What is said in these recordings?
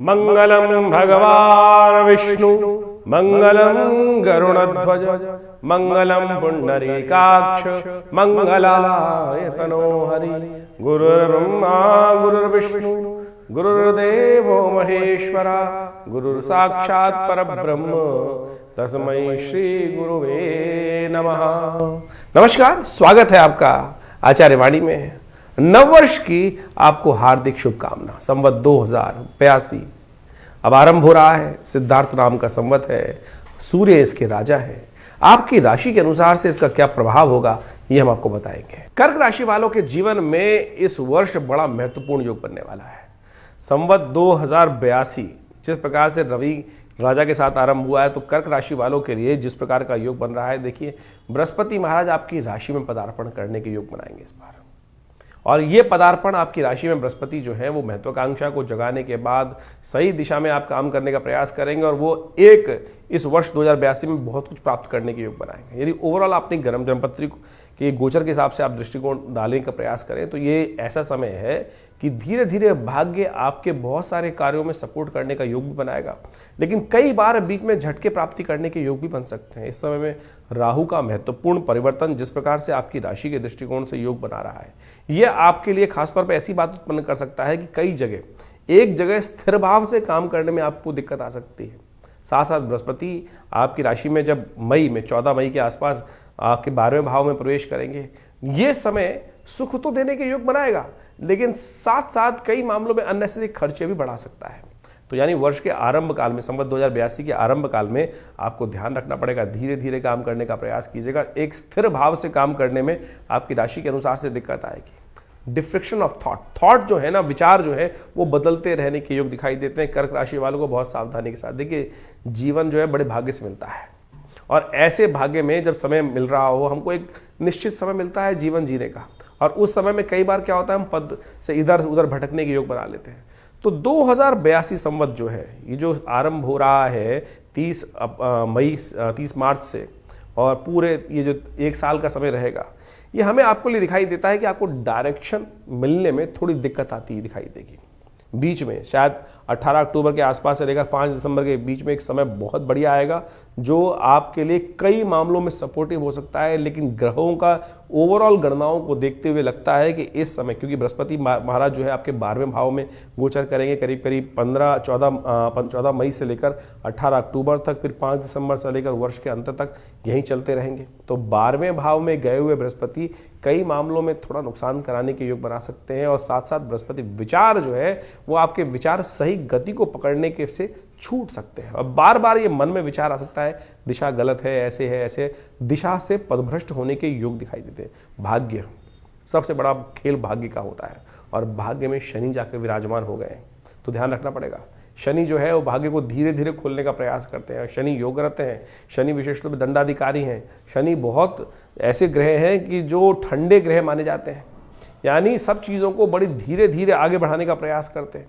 मंगलम भगवान विष्णु मंगलम गरुणध्वज मंगलम पुंडरीकाक्ष मंगलाय तनो हरि। गुरुर्ब्रह्मा गुरुर्विष्णु गुरुर्देवो महेश्वरा गुरुर्साक्षात् परब्रह्म तस्मै श्री गुरुवे नमः। नमस्कार, स्वागत है आपका आचार्य वाणी में। नववर्ष की आपको हार्दिक शुभकामना। संवत 2082 अब आरंभ हो रहा है। सिद्धार्थ नाम का संवत है, सूर्य इसके राजा है। आपकी राशि के अनुसार से इसका क्या प्रभाव होगा ये हम आपको बताएंगे। कर्क राशि वालों के जीवन में इस वर्ष बड़ा महत्वपूर्ण योग बनने वाला है। संवत 2082 जिस प्रकार से रवि राजा के साथ आरंभ हुआ है, तो कर्क राशि वालों के लिए जिस प्रकार का योग बन रहा है, देखिए बृहस्पति महाराज आपकी राशि में पदार्पण करने के योग बनाएंगे इस बार। और ये पदार्पण आपकी राशि में बृहस्पति जो है वो महत्वाकांक्षा को जगाने के बाद सही दिशा में आप काम करने का प्रयास करेंगे और वो इस वर्ष 2082 में बहुत कुछ प्राप्त करने के योग बनाएंगे। यदि ओवरऑल अपनी गर्म जन्मपत्री के गोचर के हिसाब से आप दृष्टिकोण डालने का प्रयास करें तो ये ऐसा समय है कि धीरे धीरे भाग्य आपके बहुत सारे कार्यों में सपोर्ट करने का योग भी बनाएगा, लेकिन कई बार बीच में झटके प्राप्ति करने के योग भी बन सकते हैं। इस समय में राहु का महत्वपूर्ण परिवर्तन जिस प्रकार से आपकी राशि के दृष्टिकोण से योग बना रहा है, यह आपके लिए खासतौर पर ऐसी बात उत्पन्न कर सकता है कि कई जगह एक जगह स्थिर भाव से काम करने में आपको दिक्कत आ सकती है। साथ साथ बृहस्पति आपकी राशि में जब 14 मई के आसपास आपके 12वें भाव में प्रवेश करेंगे, ये समय सुख तो देने के योग बनाएगा, लेकिन साथ साथ कई मामलों में अननेसेसरी खर्चे भी बढ़ा सकता है। तो यानी वर्ष के आरंभ काल में, संवत 2082 के आरंभ काल में आपको ध्यान रखना पड़ेगा। धीरे धीरे काम करने का प्रयास कीजिएगा। एक स्थिर भाव से काम करने में आपकी राशि के अनुसार से दिक्कत आएगी। डिफ्रेक्शन ऑफ थॉट जो है ना, विचार जो है वो बदलते रहने के योग दिखाई देते हैं। कर्क राशि वालों को बहुत सावधानी के साथ देखिए, जीवन जो है बड़े भाग्य से मिलता है और ऐसे भाग्य में जब समय मिल रहा हो, हमको एक निश्चित समय मिलता है जीवन जीने का, और उस समय में कई बार क्या होता है हम पद से इधर उधर भटकने के योग बना लेते हैं। तो 2082 संवत जो है, ये जो आरंभ हो रहा है 30 मार्च से और पूरे ये जो एक साल का समय रहेगा, ये हमें आपको लिए दिखाई देता है कि आपको डायरेक्शन मिलने में थोड़ी दिक्कत आती दिखाई देगी। बीच में शायद 18 अक्टूबर के आसपास से लेकर 5 दिसंबर के बीच में एक समय बहुत बढ़िया आएगा जो आपके लिए कई मामलों में सपोर्टिव हो सकता है। लेकिन ग्रहों का ओवरऑल गणनाओं को देखते हुए लगता है कि इस समय, क्योंकि बृहस्पति महाराज जो है आपके 12वें भाव में गोचर करेंगे करीब करीब 14 मई से लेकर 18 अक्टूबर तक, फिर 5 दिसंबर से लेकर वर्ष के अंत तक यहीं चलते रहेंगे। तो 12वें भाव में गए हुए बृहस्पति कई मामलों में थोड़ा नुकसान कराने के योग बना सकते हैं। और साथ साथ बृहस्पति विचार जो है वो आपके विचार सही गति को पकड़ने के से छूट सकते हैं और बार बार ये मन में विचार आ सकता है, दिशा गलत है, ऐसे दिशा से पदभ्रष्ट होने के योग दिखाई देते हैं। भाग्य सबसे बड़ा खेल भाग्य का होता है और भाग्य में शनि जाकर विराजमान हो गए, तो ध्यान रखना पड़ेगा। शनि जो है वो भाग्य को धीरे धीरे खोलने का प्रयास करते हैं। शनि योग रहते हैं, शनि विशेष रूप से दंडाधिकारी हैं। शनि बहुत ऐसे ग्रह हैं कि जो ठंडे ग्रह माने जाते हैं, यानी सब चीज़ों को बड़ी धीरे धीरे आगे बढ़ाने का प्रयास करते हैं।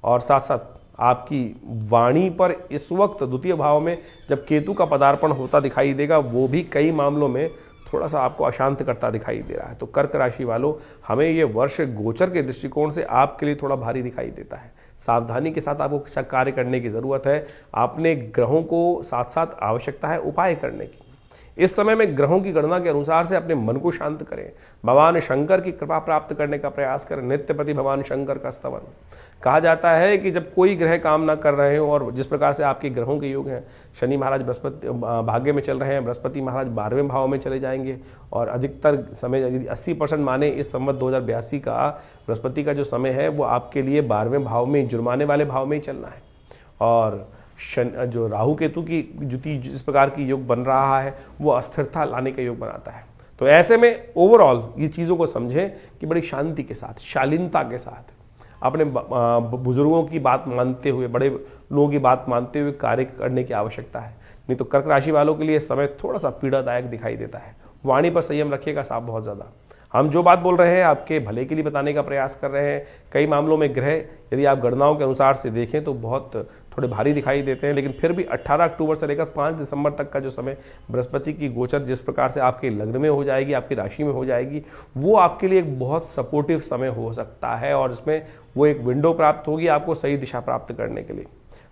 और साथ साथ आपकी वाणी पर इस वक्त द्वितीय भाव में जब केतु का पदार्पण होता दिखाई देगा, वो भी कई मामलों में थोड़ा सा आपको अशांत करता दिखाई दे रहा है। तो कर्क राशि वालों, हमें ये वर्ष गोचर के दृष्टिकोण से आपके लिए थोड़ा भारी दिखाई देता है। सावधानी के साथ आपको कार्य करने की जरूरत है। आपने ग्रहों को साथ साथ आवश्यकता है उपाय करने की। इस समय में ग्रहों की गणना के अनुसार से अपने मन को शांत करें, भगवान शंकर की कृपा प्राप्त करने का प्रयास करें। नित्यपति भगवान शंकर का स्तवन कहा जाता है कि जब कोई ग्रह काम ना कर रहे हो, और जिस प्रकार से आपके ग्रहों के योग हैं, शनि महाराज बृहस्पति भाग्य में चल रहे हैं, बृहस्पति महाराज 12वें भाव में चले जाएंगे और अधिकतर समय यदि 80% माने इस संवत 2082 का बृहस्पति का जो समय है वो आपके लिए 12वें भाव में, जुर्माने वाले भाव में ही चलना है। और जो राहु केतु की युति जिस प्रकार की योग बन रहा है वो अस्थिरता लाने का योग बनाता है। तो ऐसे में ओवरऑल ये चीज़ों को समझें कि बड़ी शांति के साथ, शालीनता के साथ, अपने बुजुर्गों की बात मानते हुए, बड़े लोगों की बात मानते हुए कार्य करने की आवश्यकता है। नहीं तो कर्क राशि वालों के लिए समय थोड़ा सा पीड़ादायक दिखाई देता है। वाणी पर संयम रखिएगा साहब, बहुत ज़्यादा। हम जो बात बोल रहे हैं आपके भले के लिए बताने का प्रयास कर रहे हैं। कई मामलों में ग्रह यदि आप गणनाओं के अनुसार से देखें तो बहुत थोड़े भारी दिखाई देते हैं, लेकिन फिर भी 18 अक्टूबर से लेकर 5 दिसंबर तक का जो समय बृहस्पति की गोचर जिस प्रकार से आपके लग्न में हो जाएगी, आपकी राशि में हो जाएगी, वो आपके लिए एक बहुत सपोर्टिव समय हो सकता है और इसमें वो एक विंडो प्राप्त होगी आपको सही दिशा प्राप्त करने के लिए।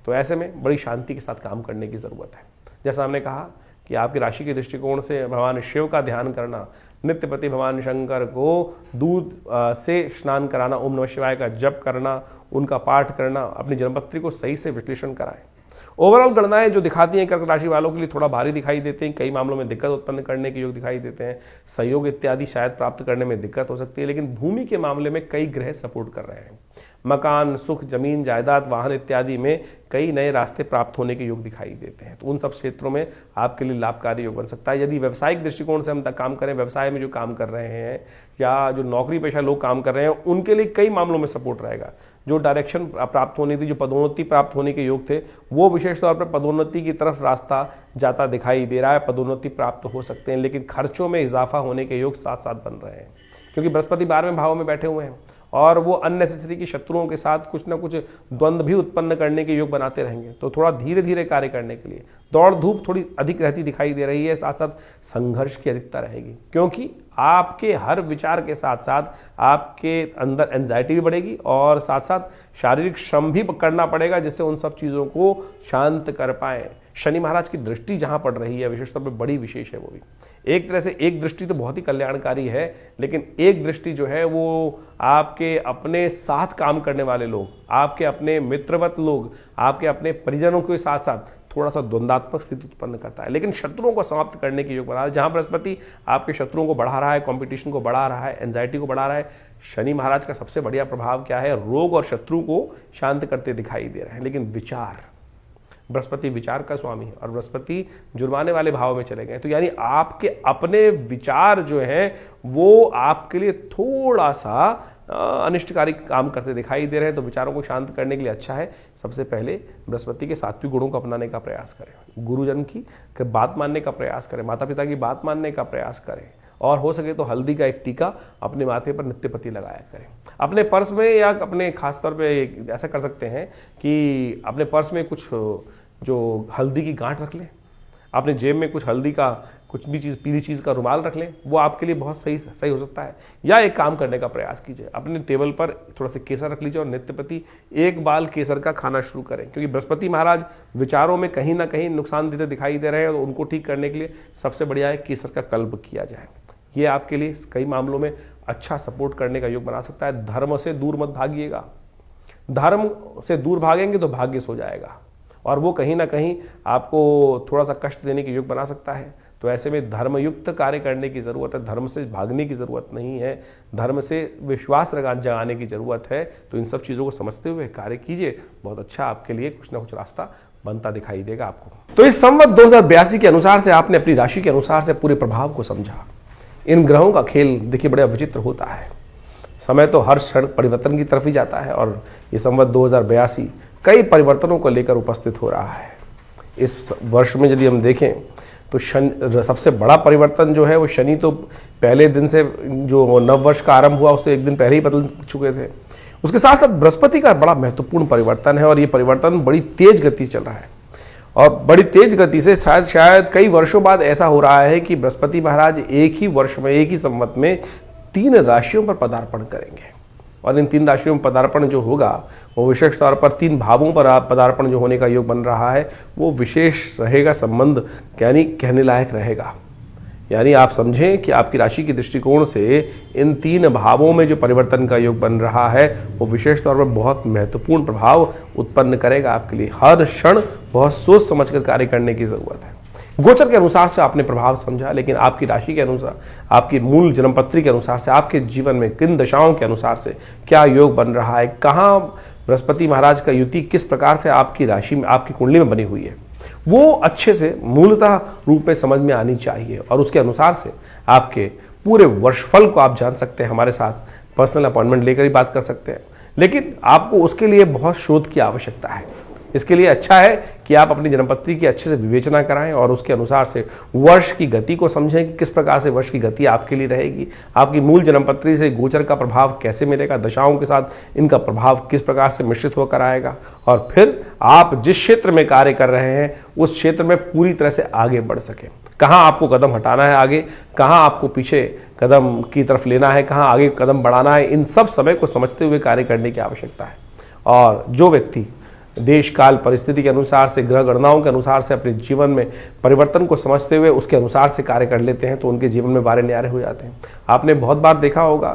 तो ऐसे में बड़ी शांति के साथ काम करने की ज़रूरत है। जैसा हमने कहा कि आपकी राशि के दृष्टिकोण से भगवान शिव का ध्यान करना, नित्यपति भगवान शंकर को दूध से स्नान कराना, ओम नमः शिवाय का जप करना, उनका पाठ करना, अपनी जन्मपत्री को सही से विश्लेषण कराएं। ओवरऑल गणनाएं जो दिखाती हैं कर्क राशि वालों के लिए थोड़ा भारी दिखाई देते हैं, कई मामलों में दिक्कत उत्पन्न करने के योग दिखाई देते हैं, सहयोग इत्यादि शायद प्राप्त करने में दिक्कत हो सकती है, लेकिन भूमि के मामले में कई ग्रह सपोर्ट कर रहे हैं। मकान, सुख, जमीन, जायदाद, वाहन इत्यादि में कई नए रास्ते प्राप्त होने के योग दिखाई देते हैं। तो उन सब क्षेत्रों में आपके लिए लाभकारी योग बन सकता है। यदि व्यावसायिक दृष्टिकोण से हम काम करें, व्यवसाय में जो काम कर रहे हैं या जो नौकरी पेशा लोग काम कर रहे हैं, उनके लिए कई मामलों में सपोर्ट रहेगा। जो डायरेक्शन प्राप्त होनी थी, जो पदोन्नति प्राप्त होने के योग थे, वो विशेष तौर पर पदोन्नति की तरफ रास्ता जाता दिखाई दे रहा है। पदोन्नति प्राप्त हो सकते हैं, लेकिन खर्चों में इजाफा होने के योग साथ साथ बन रहे हैं, क्योंकि बृहस्पति 12वें भाव में बैठे हुए हैं और वो अननेसेसरी की शत्रुओं के साथ कुछ ना कुछ द्वंद्व भी उत्पन्न करने के योग बनाते रहेंगे। तो थोड़ा धीरे धीरे कार्य करने के लिए दौड़ धूप थोड़ी अधिक रहती दिखाई दे रही है, साथ साथ संघर्ष की अधिकता रहेगी, क्योंकि आपके हर विचार के साथ साथ आपके अंदर एंजाइटी भी बढ़ेगी और साथ साथ शारीरिक श्रम भी करना पड़ेगा, जिससे उन सब चीज़ों को शांत कर पाए। शनि महाराज की दृष्टि जहां पड़ रही है विशेष तौर पर बड़ी विशेष है। वो भी एक तरह से एक दृष्टि तो बहुत ही कल्याणकारी है, लेकिन एक दृष्टि जो है वो आपके अपने साथ काम करने वाले लोग, आपके अपने मित्रवत लोग, आपके अपने परिजनों के साथ साथ थोड़ा सा द्वंद्वात्मक स्थिति उत्पन्न करता है, लेकिन शत्रुओं को समाप्त करने की योग बना रहा है। जहां बृहस्पति आपके शत्रुओं को बढ़ा रहा है, कंपटीशन को बढ़ा रहा है, एंजाइटी को बढ़ा रहा है, शनि महाराज का सबसे बढ़िया प्रभाव क्या है? रोग और शत्रु को शांत करते दिखाई दे रहे हैं। लेकिन विचार, बृहस्पति विचार का स्वामी है और बृहस्पति जुर्माने वाले भाव में चले गए, तो यानी आपके अपने विचार जो हैं वो आपके लिए थोड़ा सा अनिष्टकारी काम करते दिखाई दे रहे हैं। तो विचारों को शांत करने के लिए अच्छा है, सबसे पहले बृहस्पति के सात्विक गुणों को अपनाने का प्रयास करें, गुरुजन की बात मानने का प्रयास करें, माता पिता की बात मानने का प्रयास करें, और हो सके तो हल्दी का एक टीका अपने माथे पर नित्यपति लगाया करें। अपने पर्स में या अपने खासतौर पे ऐसा कर सकते हैं कि अपने पर्स में कुछ जो हल्दी की गांठ रख लें, अपने जेब में कुछ हल्दी का कुछ भी चीज़, पीली चीज़ का रुमाल रख लें, वो आपके लिए बहुत सही हो सकता है। या एक काम करने का प्रयास कीजिए, अपने टेबल पर थोड़ा सा केसर रख लीजिए और नित्यपति एक बाल केसर का खाना शुरू करें, क्योंकि बृहस्पति महाराज विचारों में कहीं ना कहीं नुकसान देते दिखाई दे रहे हैं, और उनको ठीक करने के लिए सबसे बढ़िया है केसर का कल्प किया जाए। ये आपके लिए कई मामलों में अच्छा सपोर्ट करने का योग बना सकता है। धर्म से दूर मत भागिएगा, धर्म से दूर भागेंगे तो भाग्य सो जाएगा, और वो कहीं ना कहीं आपको थोड़ा सा कष्ट देने के योग बना सकता है। तो ऐसे में धर्मयुक्त कार्य करने की ज़रूरत है, धर्म से भागने की ज़रूरत नहीं है, धर्म से विश्वास जगाने की ज़रूरत है। तो इन सब चीज़ों को समझते हुए कार्य कीजिए, बहुत अच्छा आपके लिए कुछ ना कुछ रास्ता बनता दिखाई देगा आपको। तो इस संवत 2082 के अनुसार से आपने अपनी राशि के अनुसार से पूरे प्रभाव को समझा। इन ग्रहों का खेल देखिए बड़ा विचित्र होता है, समय तो हर क्षण परिवर्तन की तरफ ही जाता है, और ये संवत 2082 कई परिवर्तनों को लेकर उपस्थित हो रहा है। इस वर्ष में यदि हम देखें तो शनि सबसे बड़ा परिवर्तन जो है वो शनि तो पहले दिन से जो नव वर्ष का आरंभ हुआ उससे एक दिन पहले ही बदल चुके थे। उसके साथ साथ बृहस्पति का बड़ा महत्वपूर्ण परिवर्तन है, और ये परिवर्तन बड़ी तेज गति से चल रहा है, और बड़ी तेज गति से शायद कई वर्षों बाद ऐसा हो रहा है कि बृहस्पति महाराज एक ही वर्ष में, एक ही संवत में 3 राशियों पर पदार्पण करेंगे। और इन 3 राशियों में पदार्पण जो होगा वो विशेष तौर पर 3 भावों पर पदार्पण जो होने का योग बन रहा है वो विशेष रहेगा, संबंध यानी कहने लायक रहेगा। यानी आप समझें कि आपकी राशि के दृष्टिकोण से इन 3 भावों में जो परिवर्तन का योग बन रहा है वो विशेष तौर पर बहुत महत्वपूर्ण प्रभाव उत्पन्न करेगा आपके लिए। हर क्षण बहुत सोच समझकर कार्य करने की जरूरत है। गोचर के अनुसार से आपने प्रभाव समझा, लेकिन आपकी राशि के अनुसार, आपकी मूल जन्मपत्री के अनुसार से, आपके जीवन में किन दशाओं के अनुसार से क्या योग बन रहा है, कहाँ बृहस्पति महाराज का युति किस प्रकार से आपकी राशि में, आपकी कुंडली में बनी हुई है, वो अच्छे से मूलतः रूप में समझ में आनी चाहिए। और उसके अनुसार से आपके पूरे वर्षफल को आप जान सकते हैं। हमारे साथ पर्सनल अपॉइंटमेंट लेकर ही बात कर सकते हैं, लेकिन आपको उसके लिए बहुत शोध की आवश्यकता है। इसके लिए अच्छा है कि आप अपनी जन्मपत्री की अच्छे से विवेचना कराएं और उसके अनुसार से वर्ष की गति को समझें कि किस प्रकार से वर्ष की गति आपके लिए रहेगी, आपकी मूल जन्मपत्री से गोचर का प्रभाव कैसे मिलेगा, दशाओं के साथ इनका प्रभाव किस प्रकार से मिश्रित होकर आएगा, और फिर आप जिस क्षेत्र में कार्य कर रहे हैं उस क्षेत्र में पूरी तरह से आगे बढ़ सकें। कहाँ आपको कदम हटाना है आगे, कहाँ आपको पीछे कदम की तरफ लेना है, कहाँ आगे कदम बढ़ाना है, इन सब समय को समझते हुए कार्य करने की आवश्यकता है। और जो व्यक्ति देश काल परिस्थिति के अनुसार से, ग्रह गणनाओं के अनुसार से अपने जीवन में परिवर्तन को समझते हुए उसके अनुसार से कार्य कर लेते हैं तो उनके जीवन में बारे न्यारे हो जाते हैं। आपने बहुत बार देखा होगा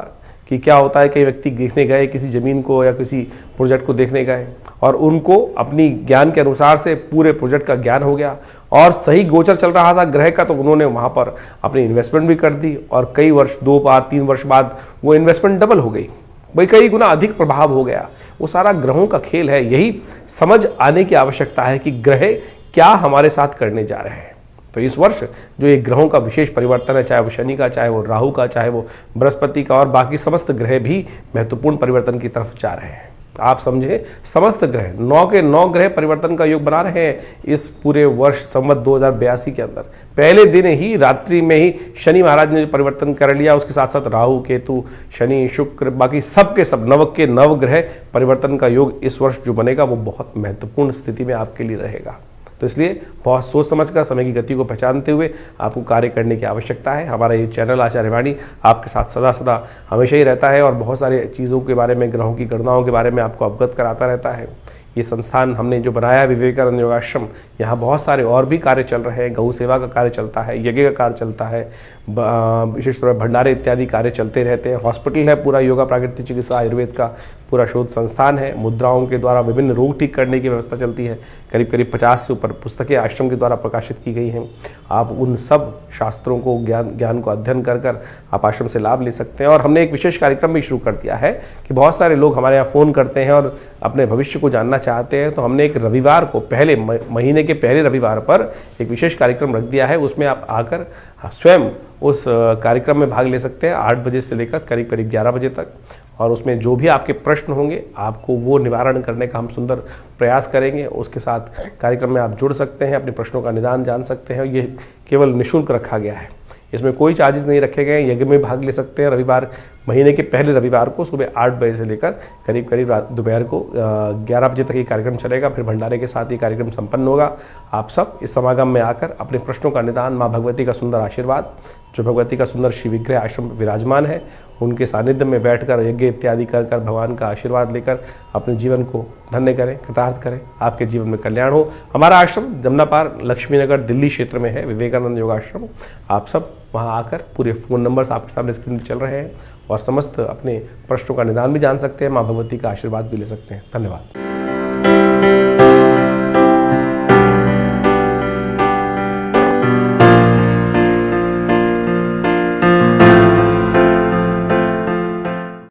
कि क्या होता है, कई व्यक्ति देखने गए किसी ज़मीन को या किसी प्रोजेक्ट को देखने गए और उनको अपनी ज्ञान के अनुसार से पूरे प्रोजेक्ट का ज्ञान हो गया और सही गोचर चल रहा था ग्रह का, तो उन्होंने वहाँ पर अपनी इन्वेस्टमेंट भी कर दी और कई वर्ष, 2 बार 3 वर्ष बाद वो इन्वेस्टमेंट डबल हो गई, भाई कई गुना अधिक प्रभाव हो गया। वो सारा ग्रहों का खेल है। यही समझ आने की आवश्यकता है कि ग्रह क्या हमारे साथ करने जा रहे हैं। तो इस वर्ष जो ये ग्रहों का विशेष परिवर्तन है, चाहे वो शनि का, चाहे वो राहु का, चाहे वो बृहस्पति का, और बाकी समस्त ग्रह भी महत्वपूर्ण परिवर्तन की तरफ जा रहे हैं। आप समझे, समस्त ग्रह 9 के 9 ग्रह परिवर्तन का योग बना रहे हैं इस पूरे वर्ष संवत 2082 के अंदर। पहले दिन ही रात्रि में ही शनि महाराज ने परिवर्तन कर लिया, उसके साथ साथ राहु, केतु, शनि, शुक्र, बाकी सब के सब 9 के 9 ग्रह परिवर्तन का योग इस वर्ष जो बनेगा वो बहुत महत्वपूर्ण स्थिति में आपके लिए रहेगा। तो इसलिए बहुत सोच समझकर, समय की गति को पहचानते हुए आपको कार्य करने की आवश्यकता है। हमारा ये चैनल आचार्य वाणी आपके साथ सदा सदा हमेशा ही रहता है और बहुत सारे चीज़ों के बारे में, ग्रहों की गणनाओं के बारे में आपको अवगत कराता रहता है। ये संस्थान हमने जो बनाया है विवेकानंद योगाश्रम, यहाँ बहुत सारे और भी कार्य चल रहे हैं। गौ सेवा का कार्य चलता है, यज्ञ का कार्य चलता है, विशेष तौर पर भंडारे इत्यादि कार्य चलते रहते हैं। हॉस्पिटल है पूरा, योगा प्राकृतिक चिकित्सा आयुर्वेद का पूरा शोध संस्थान है। मुद्राओं के द्वारा विभिन्न रोग ठीक करने की व्यवस्था चलती है। करीब करीब 50 से ऊपर पुस्तकें आश्रम के द्वारा प्रकाशित की गई हैं। आप उन सब शास्त्रों को, ज्ञान को अध्ययन कर कर आप आश्रम से लाभ ले सकते हैं। और हमने एक विशेष कार्यक्रम भी शुरू कर दिया है कि बहुत सारे लोग हमारे यहाँ फ़ोन करते हैं और अपने भविष्य को जानना चाहते हैं, तो हमने एक रविवार को, पहले महीने के पहले रविवार पर एक विशेष कार्यक्रम रख दिया है। उसमें आप आकर स्वयं उस कार्यक्रम में भाग ले सकते हैं 8 बजे से लेकर करीब करीब 11 बजे तक। और उसमें जो भी आपके प्रश्न होंगे आपको वो निवारण करने का हम सुंदर प्रयास करेंगे। उसके साथ कार्यक्रम में आप जुड़ सकते हैं, अपने प्रश्नों का निदान जान सकते हैं। ये केवल निःशुल्क रखा गया है, इसमें कोई चार्जेस नहीं रखे गए। यज्ञ में भाग ले सकते हैं रविवार, महीने के पहले रविवार को सुबह 8 बजे से लेकर करीब करीब दोपहर को 11 बजे तक ये कार्यक्रम चलेगा। फिर भंडारे के साथ ये कार्यक्रम संपन्न होगा। आप सब इस समागम में आकर अपने प्रश्नों का निदान, माँ भगवती का सुंदर आशीर्वाद, जो भगवती का सुंदर श्री विग्रह आश्रम विराजमान है, उनके सानिध्य में बैठकर यज्ञ इत्यादि कर भगवान का आशीर्वाद लेकर अपने जीवन को धन्य करें, कृतार्थ करें, आपके जीवन में कल्याण हो। हमारा आश्रम जमुना पार लक्ष्मीनगर दिल्ली क्षेत्र में है, विवेकानंद योगाश्रम। आप सब वहाँ आकर, पूरे फ़ोन नंबर्स आपके सामने स्क्रीन पर चल रहे हैं, और समस्त अपने प्रश्नों का निदान भी जान सकते हैं, माँ भगवती का आशीर्वाद भी ले सकते हैं। धन्यवाद।